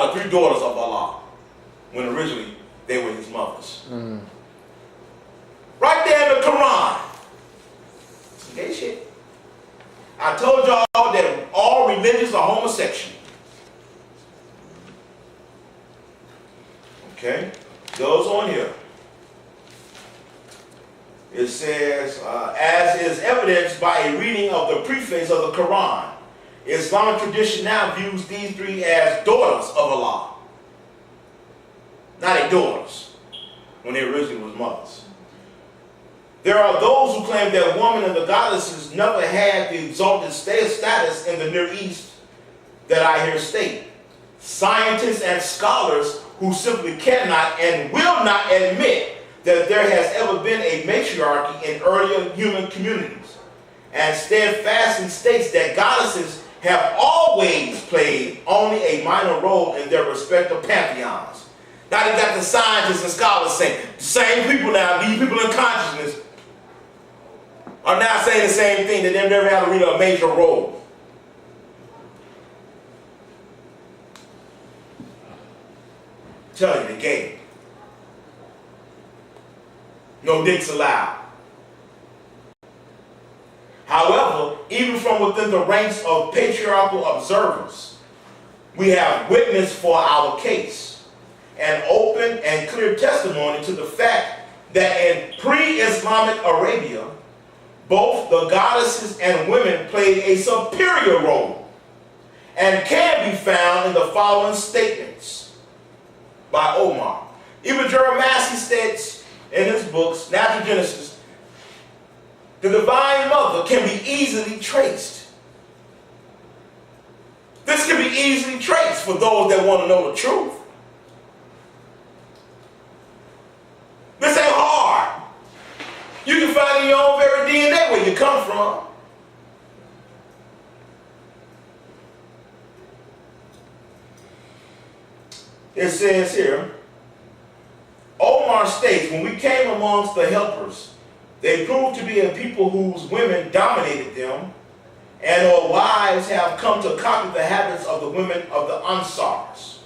are the three daughters of Allah, when originally they were his mothers. Right there in the Quran. Some gay shit. I told y'all that all religions are homosexual. Okay? Goes on here. It says, as is evidenced by a reading of the preface of the Quran, Islamic tradition now views these three as daughters of Allah. Not their daughters, when they originally was mothers. There are those who claim that women and the goddesses never had the exalted status in the Near East that I here state. Scientists and scholars who simply cannot and will not admit that there has ever been a matriarchy in earlier human communities, and steadfastly states that goddesses have always played only a minor role in their respective pantheons. Now you got the scientists and scholars saying, the same people now, these people in consciousness, are now saying the same thing, that they've never had a major role. Tell you the game. No dicks allowed. However, even from within the ranks of patriarchal observers, we have witness for our case, an open and clear testimony to the fact that in pre-Islamic Arabia, both the goddesses and women played a superior role, and can be found in the following statements by Omar. Ibn Jaramasi states in his books, Natural Genesis, the Divine Mother can be easily traced. This can be easily traced for those that want to know the truth. This ain't hard. You can find in your own very DNA where you come from. It says here, Omar states, when we came amongst the helpers, they proved to be a people whose women dominated them, and our wives have come to copy the habits of the women of the Ansars.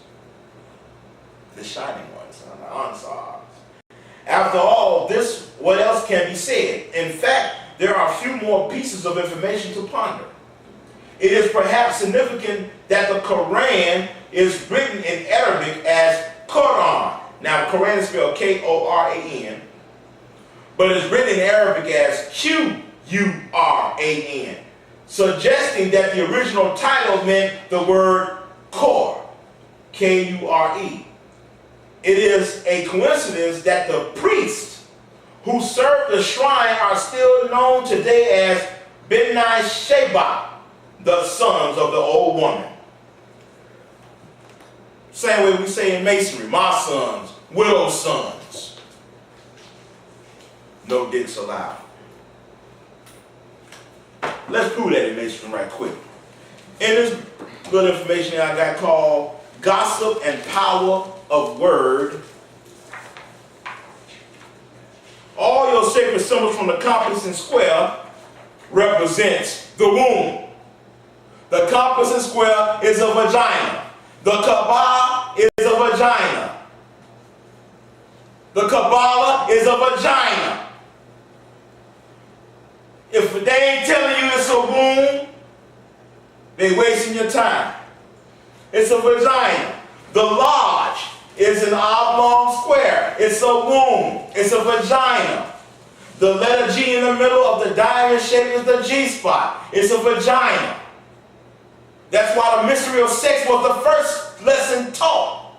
The shining ones, the Ansars. After all this, what else can be said? In fact, there are a few more pieces of information to ponder. It is perhaps significant that the Quran is written in Arabic as Quran. Now, Quran is spelled K-O-R-A-N, but it's written in Arabic as Q-U-R-A-N, suggesting that the original title meant the word Qur, K-U-R-E. It is a coincidence that the priests who served the shrine are still known today as Bnei Sheba, the sons of the old woman. Same way we say in masonry, my sons, widow's sons. No dicks allowed. Let's prove that in masonry right quick. In this good information I got called Gossip and Power of Word, all your sacred symbols from the compass and square represents the womb. The compass and square is a vagina. The Kaaba is a vagina. The Kabbalah is a vagina. If they ain't telling you it's a womb, they wasting your time. It's a vagina. The lodge is an oblong square. It's a womb. It's a vagina. The letter G in the middle of the diamond shape is the G-spot. It's a vagina. That's why the mystery of sex was the first lesson taught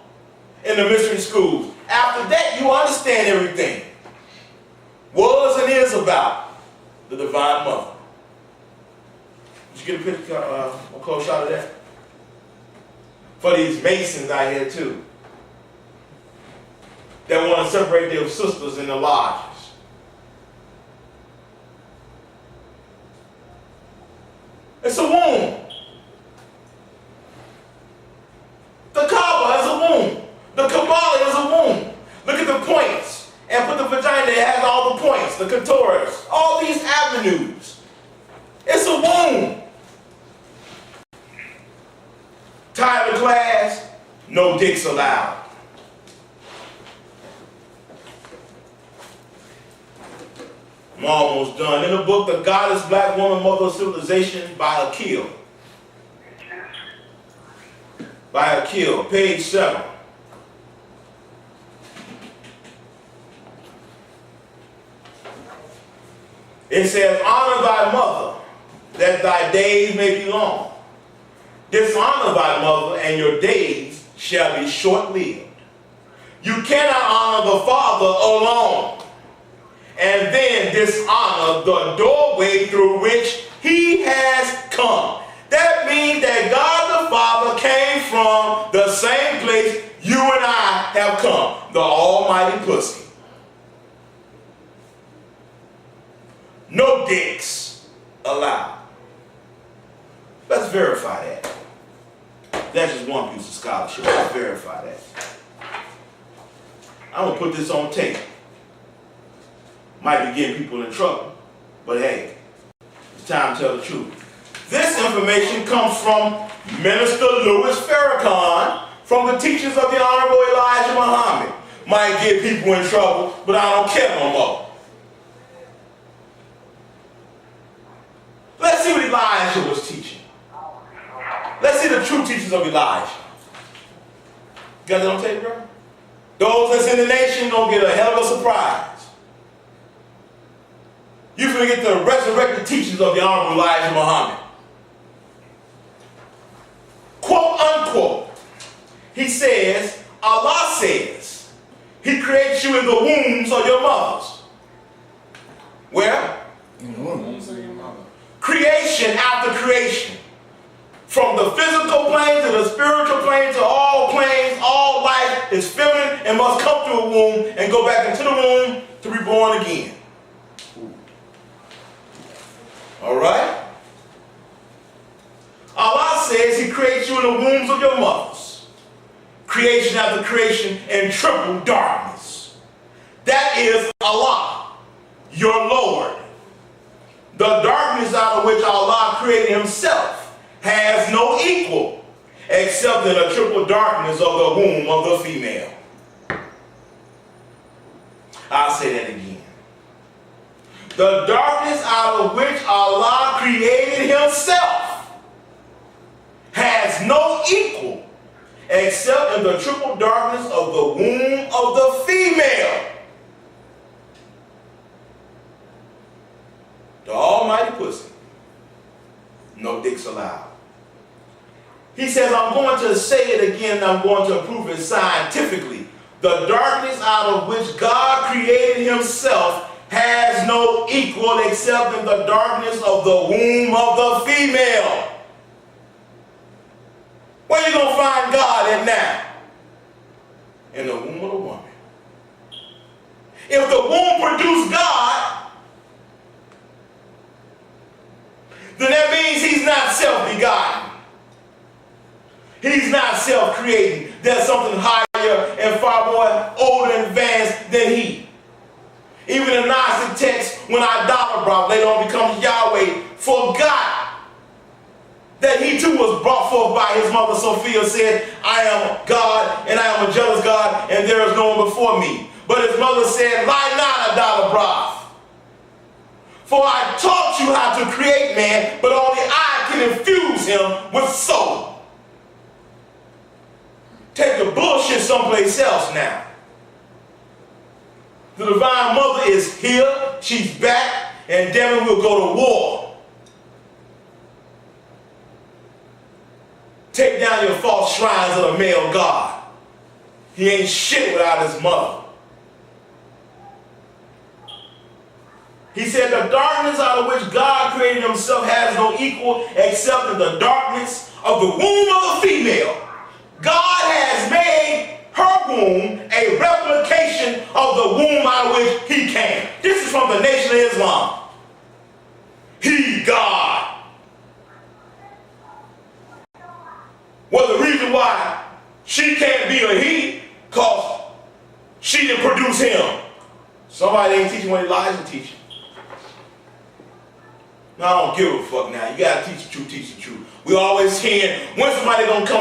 in the mystery schools. After that, you understand everything. Was and is about the Divine Mother. Did you get a picture, a close shot of that? For these Masons out here too, that want to separate their sisters in the lodges. It's a womb. The Kaaba is a womb. The Kabbalah is a womb. Look at the points and put the vagina that has all the points, the clitoris, all these avenues. It's a womb. Tired of class? No No dicks allowed. I'm almost done. In the book, The Godless Black Woman, Mother of Civilization by Akil. By Akil, page 7. It says, honor thy mother, that thy days may be long. Dishonor thy mother, and your days shall be short-lived. You cannot honor the father alone, and then dishonor the doorway through which he has come. That means that God the Father came from the same place you and I have come, the almighty pussy. No dicks allowed. Let's verify that. That's just one piece of scholarship. Let's verify that. I'm going to put this on tape. Might be getting people in trouble, but hey, it's time to tell the truth. This information comes from Minister Louis Farrakhan, from the teachings of the Honorable Elijah Muhammad. Might get people in trouble, but I don't care no more. Let's see what Elijah was teaching. Let's see the true teachings of Elijah. You got that on tape, bro? Those that's in the nation don't get a hell of a surprise. You're going to get the resurrected teachings of the Honorable Elijah Muhammad. Quote unquote, he says, Allah says, he creates you in the wombs of your mothers. Where? In the wombs of your mother. Creation after creation. From the physical plane to the spiritual plane to all planes, all life is feminine and must come through a womb and go back into the womb to be born again. All right? Allah says he creates you in the wombs of your mothers. Creation after creation in triple darkness. That is Allah, your Lord. The darkness out of which Allah created himself has no equal except in the triple darkness of the womb of the female. I'll say that again. The darkness out of which Allah created himself has no equal except in the triple darkness of the womb of the female. The almighty pussy. No dicks allowed. He says, I'm going to say it again and I'm going to prove it scientifically. The darkness out of which God created himself has no equal except in the darkness of the womb of the female. Where you going to find God at now? In the womb of the woman. If the womb produced God, then that means he's not self-begotten. He's not self-creating. There's something higher and far more older and advanced than he. Even the Gnostic text, when Idolater later on becomes Yahweh, forgot that he too was brought forth by his mother Sophia, said, I am God and I am a jealous God and there is no one before me. But his mother said, lie not, Idolater. For I taught you how to create man, but only I can infuse him with soul. Take the bullshit someplace else now. The divine mother is here, she's back, and then we'll go to war. Take down your false shrines of the male God. He ain't shit without his mother. He said the darkness out of which God created himself has no equal except in the darkness of the womb of the female. God has made her womb a replication of the womb out of which he came. This is from the Nation of Islam. He, God. Well, the reason why she can't be a he, because she didn't produce him. Somebody ain't teaching what Elijah teaching. No, I don't give a fuck now. You gotta teach the truth, teach the truth. We always hearing when somebody gonna come